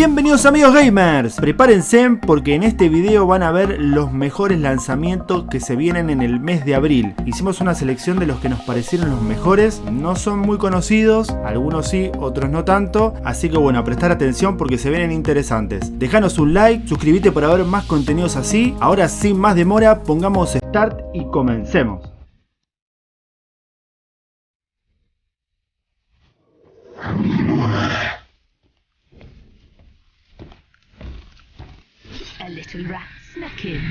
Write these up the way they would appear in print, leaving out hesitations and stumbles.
Bienvenidos amigos gamers, prepárense porque en este video van a ver los mejores lanzamientos que se vienen en el mes de abril. Hicimos una selección de los que nos parecieron los mejores, no son muy conocidos, algunos sí, otros no tanto, así que bueno, a prestar atención porque se vienen interesantes. Dejanos un like, suscríbete para ver más contenidos así. Ahora sin más demora, pongamos start y comencemos. A little rat snuck in.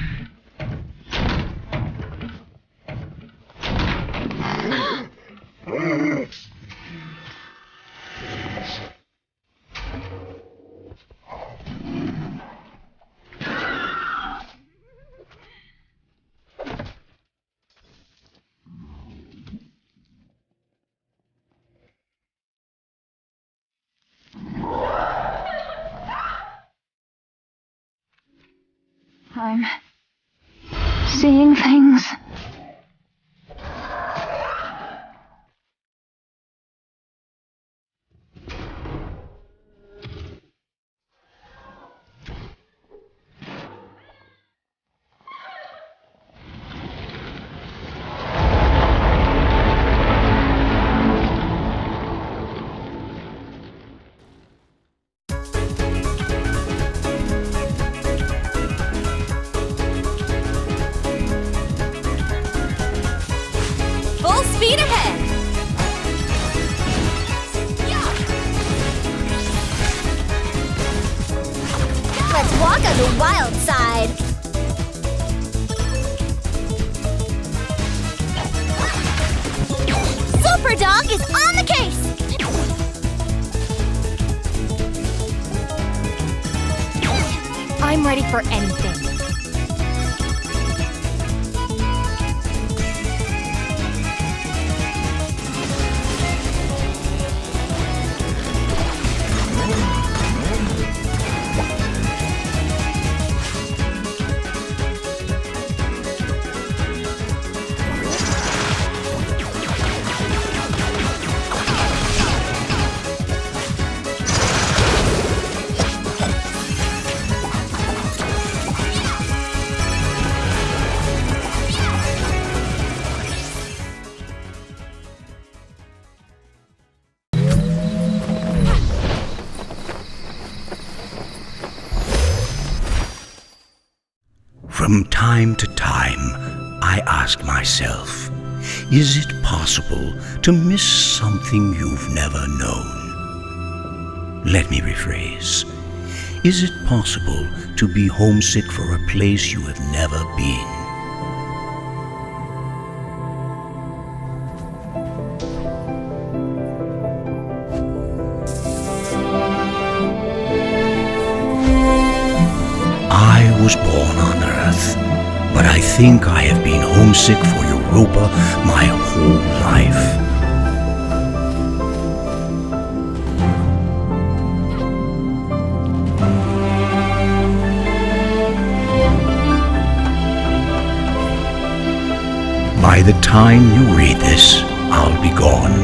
I'm seeing things. Speed ahead! Let's walk on the wild side! Super Dog is on the case! I'm ready for anything. From time to time, I ask myself, is it possible to miss something you've never known? Let me rephrase. Is it possible to be homesick for a place you have never been? I was born on Earth, but I think I have been homesick for Europa my whole life. By the time you read this, I'll be gone,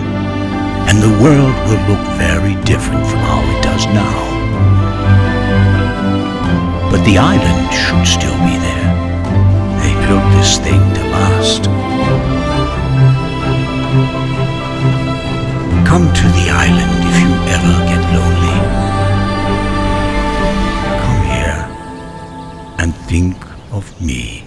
and the world will look very different from how it does now. But the island should still be there. They built this thing to last. Come to the island if you ever get lonely. Come here and think of me.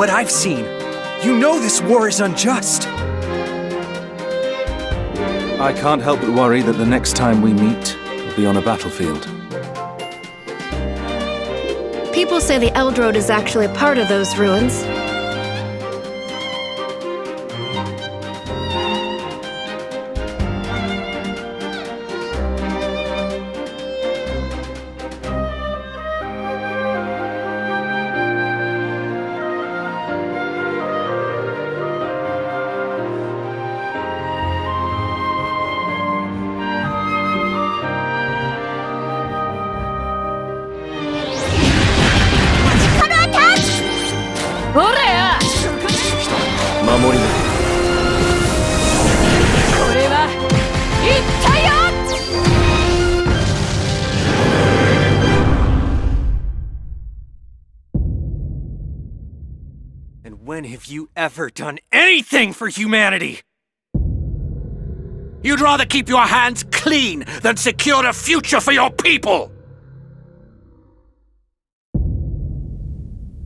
what I've seen. You know this war is unjust. I can't help but worry that the next time we meet will be on a battlefield. People say the Eldroad is actually a part of those ruins. And when have you ever done anything for humanity? You'd rather keep your hands clean than secure a future for your people!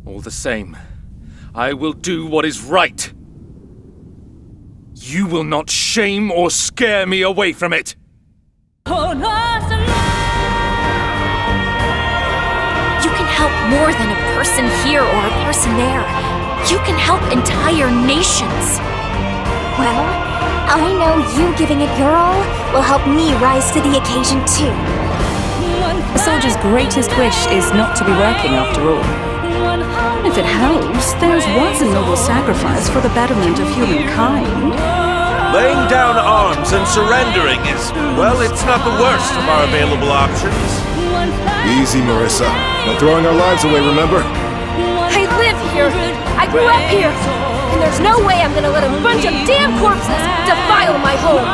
All the same, I will do what is right. You will not shame or scare me away from it. You can help more than a person here or a person there. You can help entire nations. Well, I know you giving it your all will help me rise to the occasion too. A soldier's greatest wish is not to be working after all. If it helps, theirs was a noble sacrifice for the betterment of humankind. Laying down arms and surrendering is, well, it's not the worst of our available options. Easy, Marissa. Not throwing our lives away, remember? I live here. I grew up here. And there's no way I'm gonna let a bunch of damn corpses defile my home.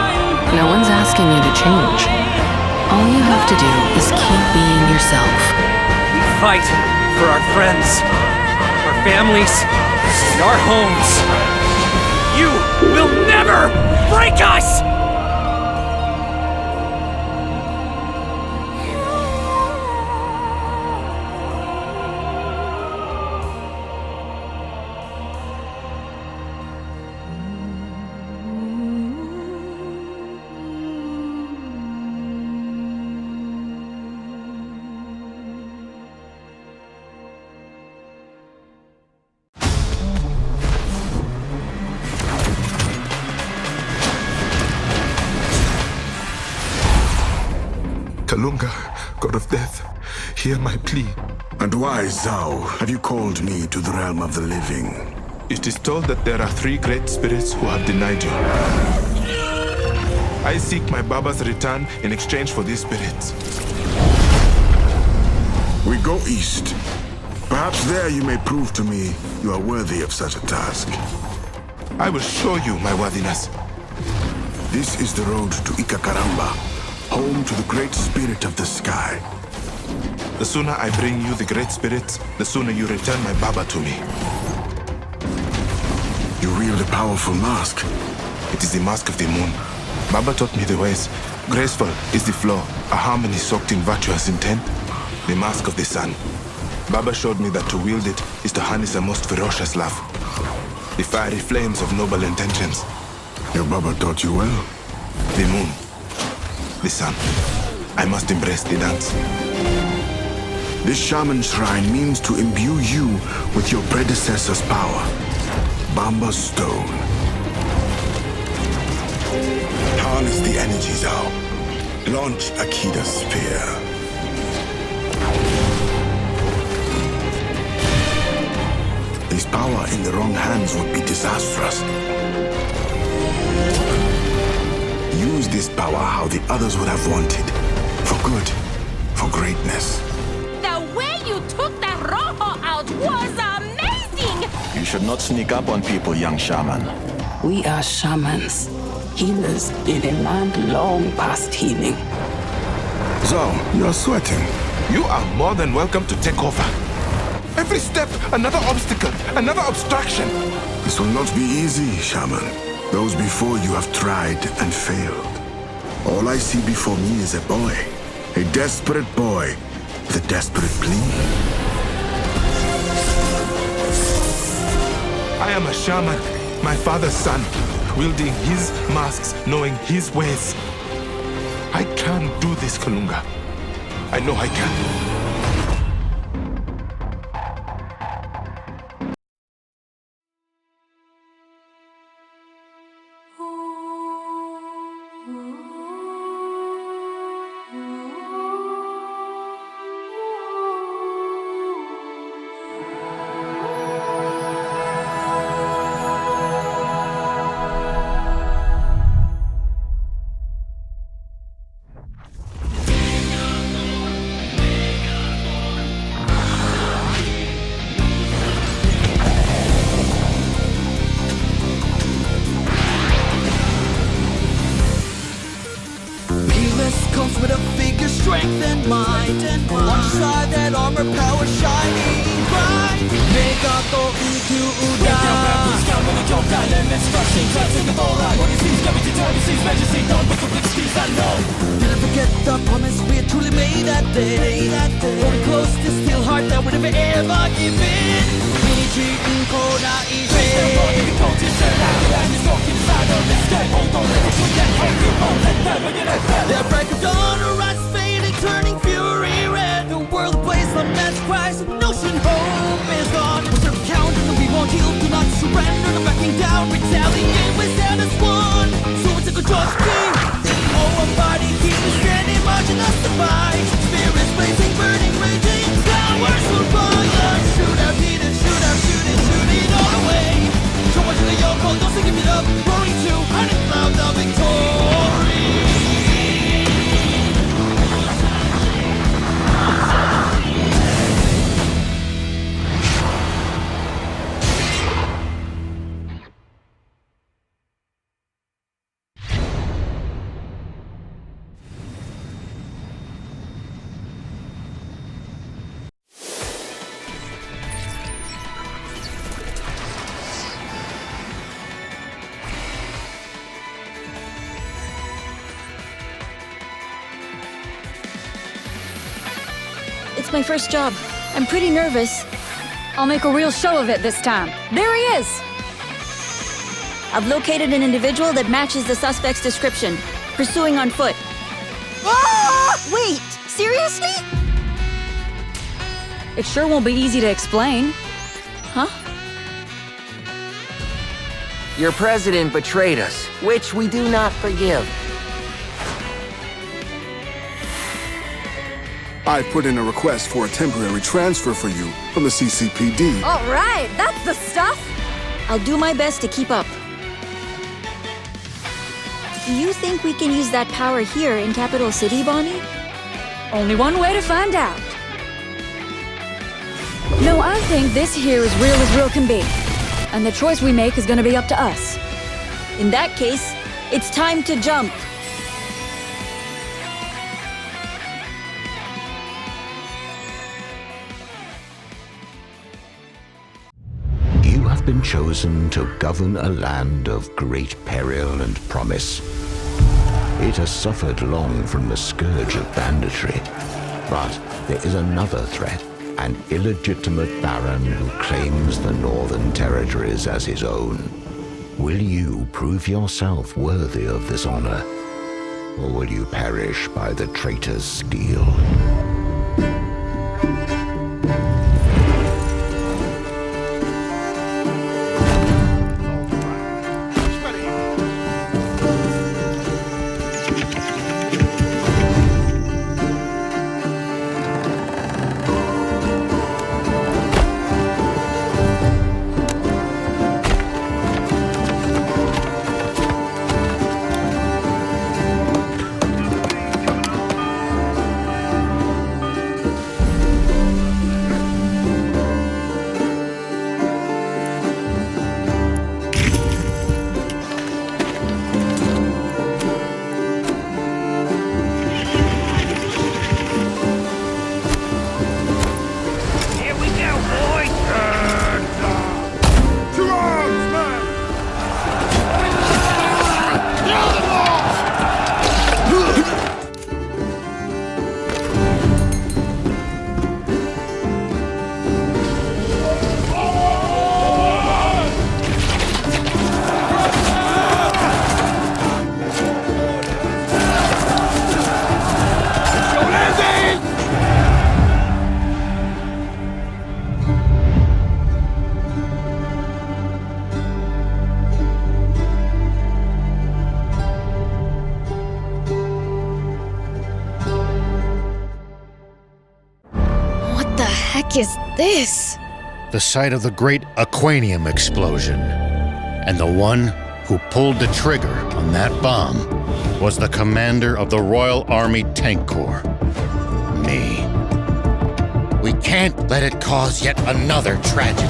No one's asking you to change. All you have to do is keep being yourself. Fight for our friends, our families, and our homes. You will never break us! Kalunga, god of death, hear my plea. And why, Zhao, have you called me to the realm of the living? It is told that there are 3 great spirits who have denied you. I seek my Baba's return in exchange for these spirits. We go east. Perhaps there you may prove to me you are worthy of such a task. I will show you my worthiness. This is the road to Ikakaramba, home to the great spirit of the sky. The sooner I bring you the great spirits, the sooner you return my Baba to me. You wield a powerful mask. It is the mask of the moon. Baba taught me the ways. Graceful is the flow, a harmony soaked in virtuous intent. The mask of the sun. Baba showed me that to wield it is to harness a most ferocious love. The fiery flames of noble intentions. Your Baba taught you well. The moon. The sun. I must embrace the dance. This shaman shrine means to imbue you with your predecessor's power. Bamba's stone. Harness the energy, Zhao. Launch Akida's spear. His power in the wrong hands would be disastrous. Use this power how the others would have wanted. For good. For greatness. The way you took that rojo out was amazing! You should not sneak up on people, young shaman. We are shamans, healers in a land long past healing. Zhao, you're sweating. You are more than welcome to take over. Every step, another obstacle, another obstruction. This will not be easy, shaman. Those before you have tried and failed. All I see before me is a boy. A desperate boy with a desperate plea. I am a shaman, my father's son, wielding his masks, knowing his ways. I can do this, Kalunga. I know I can. Comes with a figure, strength and might. On one side, that armor power shining bright. Megaton Kyuda. Never forget the promise we had truly made that day. Hold close this steel heart that would never ever give in. Their break of dawn arrives, fading, turning fury red. The world plays the mass cries, notion hope is gone. We'll serve count, and we won't yield, do not surrender, no backing down, retaliate without us one. So we took a George King. Oh, a body keep us standing, marching us to fight. Spirits blazing, burning, raging, powers will fire. Shoot out, heat it, shoot out, shoot it all away. So much of the yoke, don't give it up, roaring to, hiding clouds of victory. It's my first job. I'm pretty nervous. I'll make a real show of it this time. There he is! I've located an individual that matches the suspect's description. Pursuing on foot. Ah! Wait, seriously? It sure won't be easy to explain. Huh? Your president betrayed us, which we do not forgive. I put in a request for a temporary transfer for you from the CCPD. All right, that's the stuff! I'll do my best to keep up. Do you think we can use that power here in Capital City, Bonnie? Only one way to find out. No, I think this here is real as real can be. And the choice we make is gonna be up to us. In that case, it's time to jump. You have been chosen to govern a land of great peril and promise. It has suffered long from the scourge of banditry, but there is another threat, an illegitimate baron who claims the northern territories as his own. Will you prove yourself worthy of this honor, or will you perish by the traitor's steel? heck is this? The site of the great Aquanium explosion. And the one who pulled the trigger on that bomb was the commander of the Royal Army Tank Corps. Me. We can't let it cause yet another tragedy.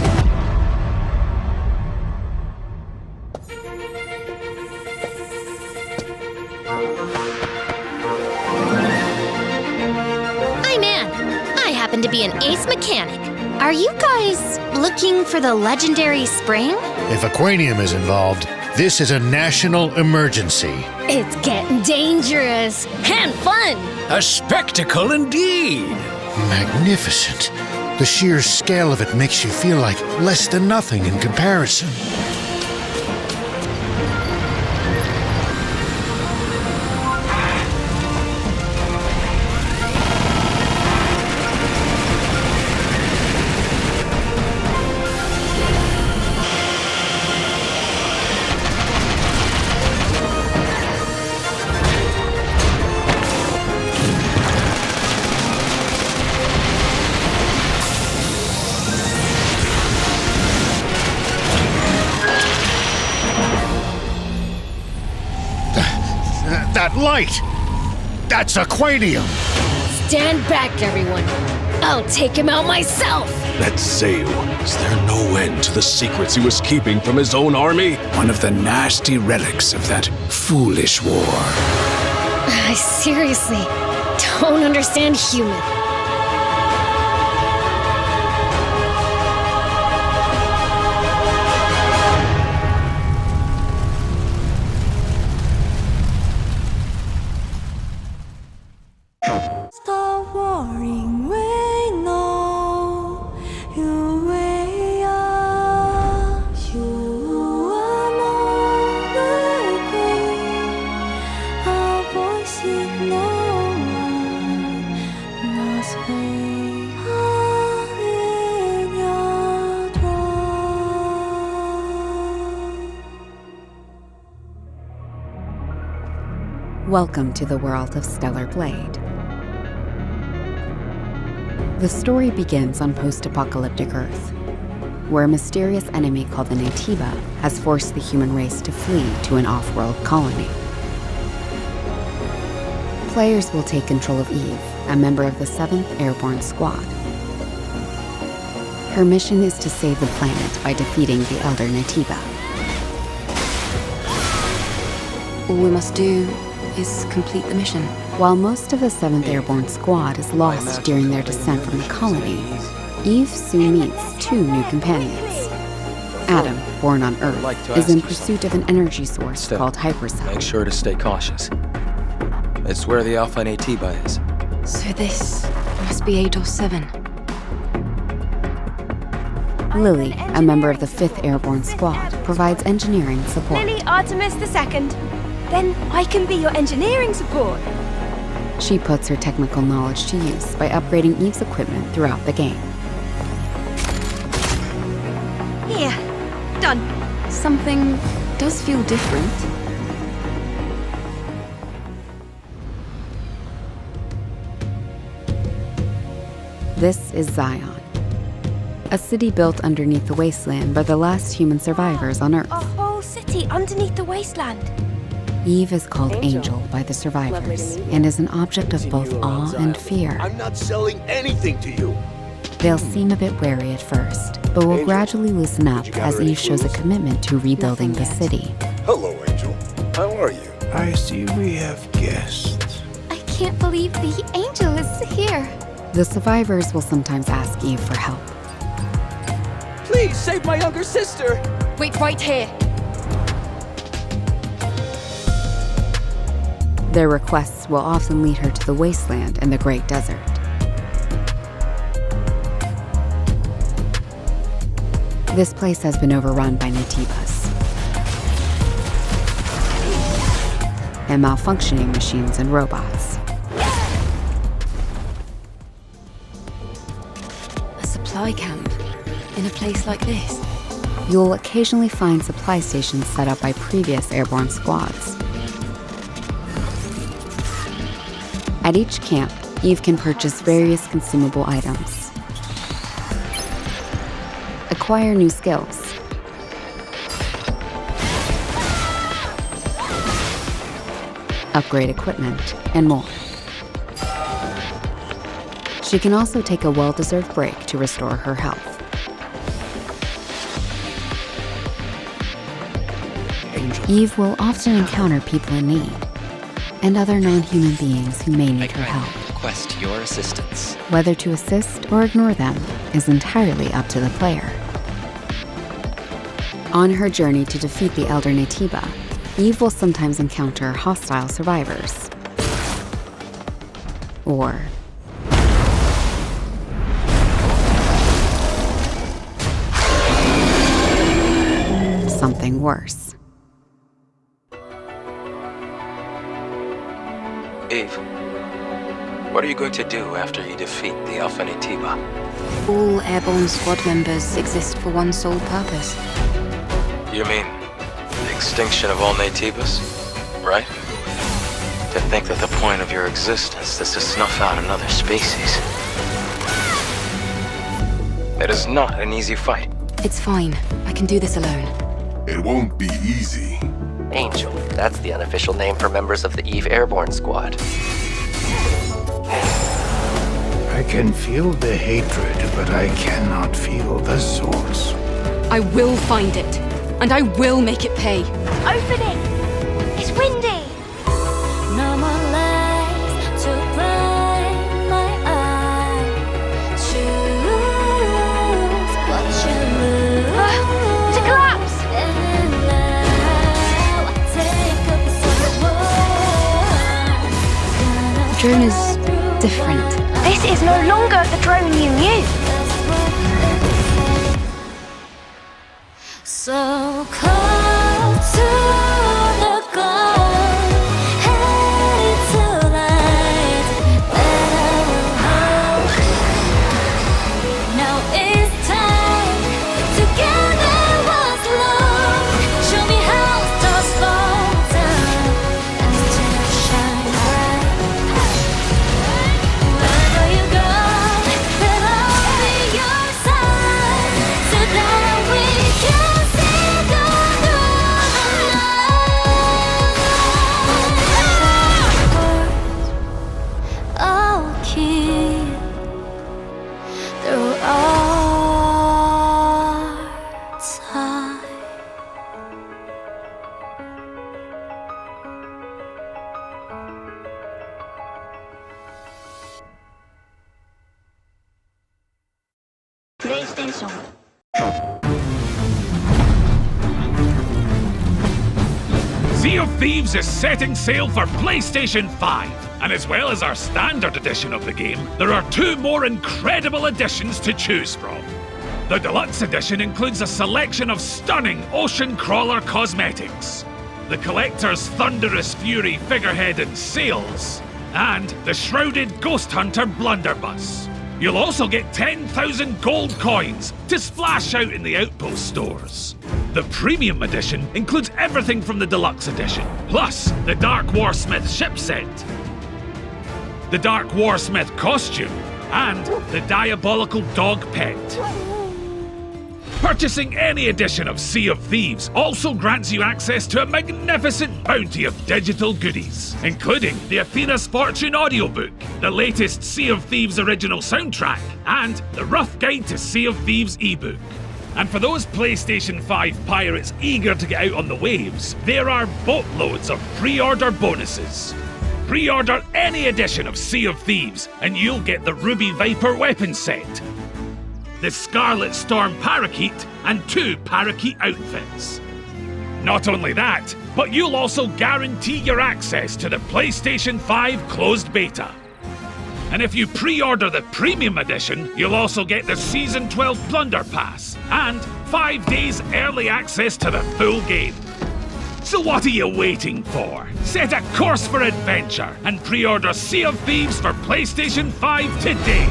I'm Anne. I happen to be an ace mechanic. Are you guys looking for the legendary spring? If Aquanium is involved, this is a national emergency. It's getting dangerous and fun. A spectacle indeed. Magnificent. The sheer scale of it makes you feel like less than nothing in comparison. That light! That's Aquanium! Stand back, everyone. I'll take him out myself. That Zeu, is there no end to the secrets he was keeping from his own army? One of the nasty relics of that foolish war. I seriously don't understand human. Stop worrying, we know you will. You are not queen. Our voices no one knows we are in your throne. Welcome to the world of Stellar Blade. The story begins on post-apocalyptic Earth, where a mysterious enemy called the Naytiba has forced the human race to flee to an off-world colony. Players will take control of Eve, a member of the 7th Airborne Squad. Her mission is to save the planet by defeating the Elder Naytiba. All we must do is complete the mission. While most of the 7th Airborne Squad is lost during their descent from the colony, Eve soon meets 2 new companions. Adam, born on Earth, is in pursuit of an energy source called Hypercell. Make sure to stay cautious. It's where the Alpha Naytiba is. So this must be Eidos 7. Lily, a member of the 5th Airborne Squad, provides engineering support. Lily Artemis II. Then I can be your engineering support. She puts her technical knowledge to use by upgrading Eve's equipment throughout the game. Here, done. Something does feel different. This is Zion, a city built underneath the wasteland by the last human survivors on Earth. A whole city underneath the wasteland. Eve is called Angel by the survivors and is an object of both awe and fear. I'm not selling anything to you. They'll seem a bit wary at first, but will gradually loosen up as Eve shows a commitment to rebuilding the city. Hello, Angel. How are you? I see we have guests. I can't believe the angel is here. The survivors will sometimes ask Eve for help. Please save my younger sister! Wait right here. Their requests will often lead her to the wasteland and the Great Desert. This place has been overrun by Naytibas and malfunctioning machines and robots. A supply camp in a place like this. You'll occasionally find supply stations set up by previous airborne squads. At each camp, Eve can purchase various consumable items. acquire new skills, upgrade equipment, and more. She can also take a well-deserved break to restore her health. Eve will often encounter people in need, and other non-human beings who may need her help. Request your assistance. Whether to assist or ignore them is entirely up to the player. On her journey to defeat the Elder Natiba, Eve will sometimes encounter hostile survivors. Or something worse. Eve, what are you going to do after you defeat the Alpha Natiba? All airborne squad members exist for one sole purpose. You mean the extinction of all Natibas, right? To think that the point of your existence is to snuff out another species. It is not an easy fight. It's fine. I can do this alone. It won't be easy. Angel, that's the unofficial name for members of the Eve Airborne Squad. I can feel the hatred, but I cannot feel the source. I will find it, and I will make it pay. Opening! It's windy! No more lies to blind my eye. Choose what you lose. It's a collapse! And now take up the sword. The drone is different. This is no longer the drone you knew. So close to the goal, headed to light that I will hold. Now it's time to gather what's lost. Show me how stars fall down and still shine bright. Wherever you go, then I'll be your side, so that we can. Sea of Thieves is setting sail for PlayStation 5, and as well as our standard edition of the game, there are 2 more incredible editions to choose from. The Deluxe Edition includes a selection of stunning ocean crawler cosmetics, the Collector's Thunderous Fury figurehead and sails, and the Shrouded Ghost Hunter blunderbuss. You'll also get 10,000 gold coins to splash out in the Outpost stores. The Premium Edition includes everything from the Deluxe Edition, plus the Dark Warsmith ship set, the Dark Warsmith costume, and the Diabolical Dog Pet. Purchasing any edition of Sea of Thieves also grants you access to a magnificent bounty of digital goodies, including the Athena's Fortune audiobook, the latest Sea of Thieves original soundtrack, and the Rough Guide to Sea of Thieves ebook. And for those PlayStation 5 pirates eager to get out on the waves, there are boatloads of pre-order bonuses. Pre-order any edition of Sea of Thieves and you'll get the Ruby Viper weapon set, the Scarlet Storm Parakeet, and 2 Parakeet outfits. Not only that, but you'll also guarantee your access to the PlayStation 5 closed beta. And if you pre-order the Premium Edition, you'll also get the Season 12 Plunder Pass and 5 days early access to the full game. So what are you waiting for? Set a course for adventure and pre-order Sea of Thieves for PlayStation 5 today!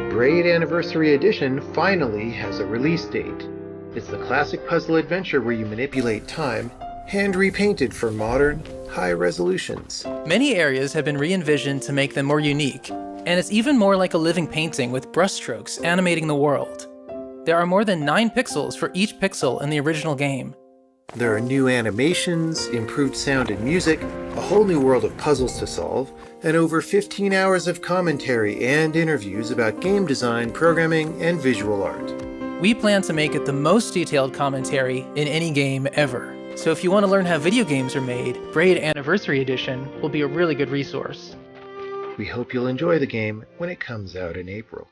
Braid Anniversary Edition finally has a release date. It's the classic puzzle adventure where you manipulate time, hand repainted for modern, high resolutions. Many areas have been re-envisioned to make them more unique, and it's even more like a living painting with brushstrokes animating the world. There are more than 9 pixels for each pixel in the original game. There are new animations, improved sound and music, a whole new world of puzzles to solve, and over 15 hours of commentary and interviews about game design, programming, and visual art. We plan to make it the most detailed commentary in any game ever. So if you want to learn how video games are made, Braid Anniversary Edition will be a really good resource. We hope you'll enjoy the game when it comes out in April.